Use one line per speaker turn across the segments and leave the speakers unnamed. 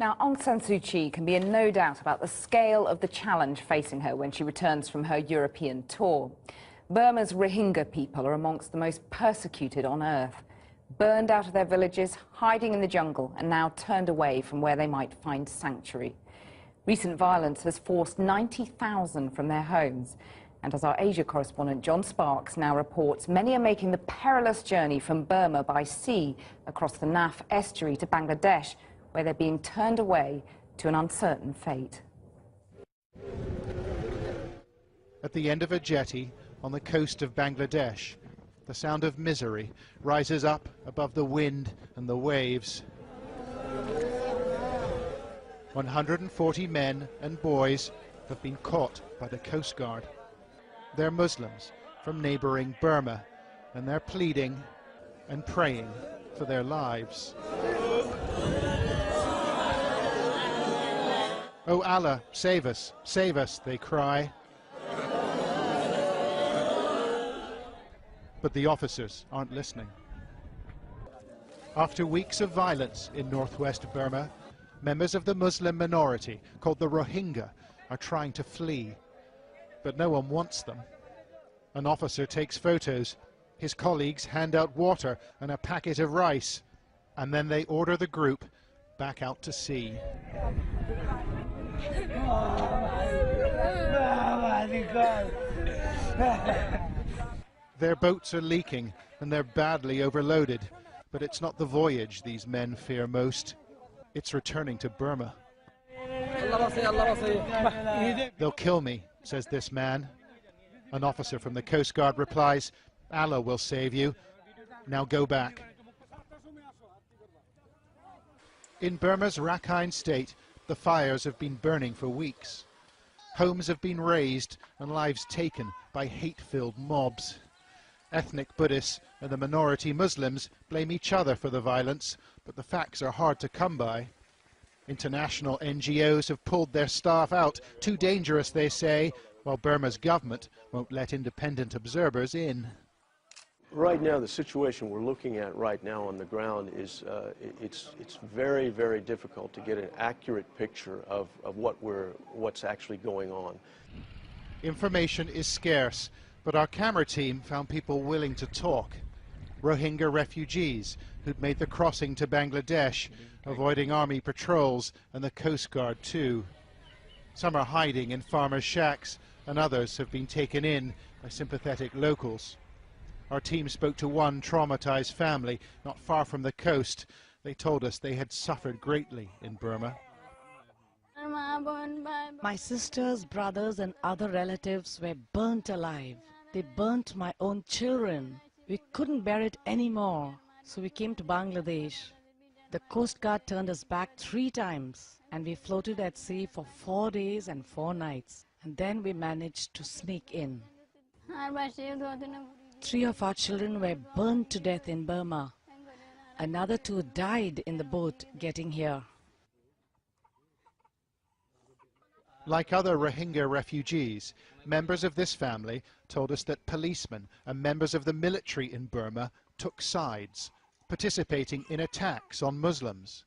Now, Aung San Suu Kyi can be in no doubt about the scale of the challenge facing her when she returns from her European tour. Burma's Rohingya people are amongst the most persecuted on earth. Burned out of their villages, hiding in the jungle, and now turned away from where they might find sanctuary. Recent violence has forced 90,000 from their homes. And as our Asia correspondent John Sparks now reports, many are making the perilous journey from Burma by sea across the Naf estuary to Bangladesh, where they're being turned away to an uncertain fate.
At the end of a jetty on the coast of Bangladesh, the sound of misery rises up above the wind and the waves. 140 men and boys have been caught by the Coast Guard. They're Muslims from neighboring Burma, and they're pleading and praying for their lives. "Oh Allah, save us, they cry. But the officers aren't listening. After weeks of violence in northwest Burma, members of the Muslim minority, called the Rohingya, are trying to flee. But no one wants them. An officer takes photos. His colleagues hand out water and a packet of rice. And then they order the group back out to sea. Their boats are leaking and they're badly overloaded. But it's not the voyage these men fear most. It's returning to Burma. "They'll kill me," says this man. An officer from the Coast Guard replies, "Allah will save you. Now go back." In Burma's Rakhine state, the fires have been burning for weeks. Homes have been razed and lives taken by hate-filled mobs. Ethnic Buddhists and the minority Muslims blame each other for the violence, but the facts are hard to come by. International NGOs have pulled their staff out, too dangerous, they say, while Burma's government won't let independent observers in.
Right now, the situation we're looking at right now on the ground is it's very, very difficult to get an accurate picture of what's actually going on.
Information is scarce, but our camera team found people willing to talk. Rohingya refugees who'd made the crossing to Bangladesh, avoiding army patrols and the Coast Guard too. Some are hiding in farmers' shacks, and others have been taken in by sympathetic locals. Our team spoke to one traumatized family not far from the coast. They told us they had suffered greatly in Burma.
My sisters, brothers and other relatives were burnt alive. They burnt my own children. We couldn't bear it anymore, so we came to Bangladesh. The Coast Guard turned us back 3 times, and we floated at sea for 4 days and 4 nights. And then we managed to sneak in. 3 of our children were burned to death in Burma. Another 2 died in the boat getting here.
Like other Rohingya refugees, members of this family told us that policemen and members of the military in Burma took sides, participating in attacks on Muslims.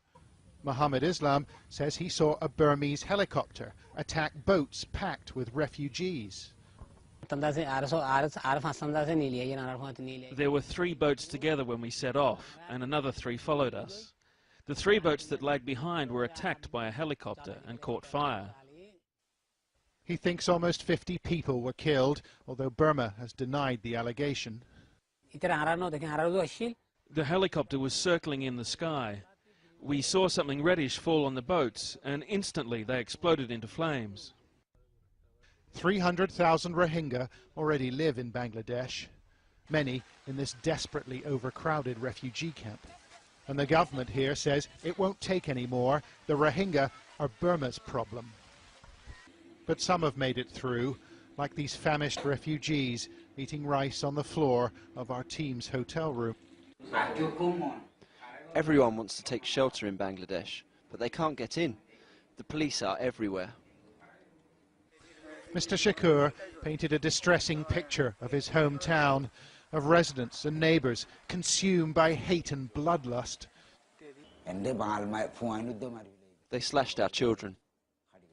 Muhammad Islam says he saw a Burmese helicopter attack boats packed with refugees.
There were 3 boats together when we set off, and another 3 followed us. The 3 boats that lagged behind were attacked by a helicopter and caught fire.
He thinks almost 50 people were killed, although Burma has denied the allegation.
The helicopter was circling in the sky. We saw something reddish fall on the boats, and instantly they exploded into flames.
300,000 Rohingya already live in Bangladesh, many in this desperately overcrowded refugee camp. And the government here says it won't take any more. The Rohingya are Burma's problem. But some have made it through, like these famished refugees eating rice on the floor of our team's hotel room.
Everyone wants to take shelter in Bangladesh, but they can't get in. The police are everywhere.
Mr. Shakur painted a distressing picture of his hometown, of residents and neighbours consumed by hate and bloodlust.
They slashed our children.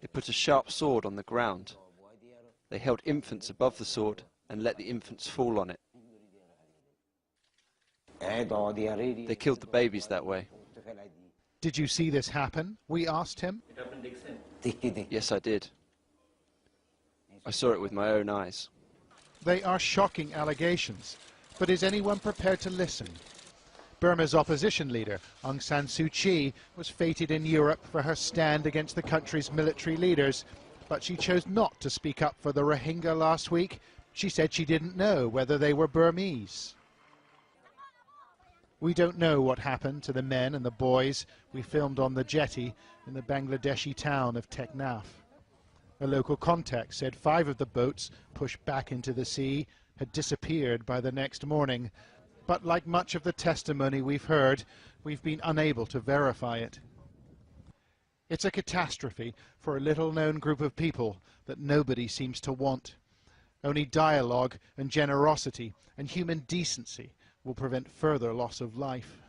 They put a sharp sword on the ground. They held infants above the sword and let the infants fall on it. They killed the babies that way.
Did you see this happen? We asked him.
Yes, I did. I saw it with my own eyes.
They are shocking allegations, but is anyone prepared to listen? Burma's opposition leader, Aung San Suu Kyi, was feted in Europe for her stand against the country's military leaders, but she chose not to speak up for the Rohingya last week. She said she didn't know whether they were Burmese. We don't know what happened to the men and the boys we filmed on the jetty in the Bangladeshi town of Teknaf. A local contact said 5 of the boats pushed back into the sea had disappeared by the next morning. But like much of the testimony we've heard, we've been unable to verify it. It's a catastrophe for a little-known group of people that nobody seems to want. Only dialogue and generosity and human decency will prevent further loss of life.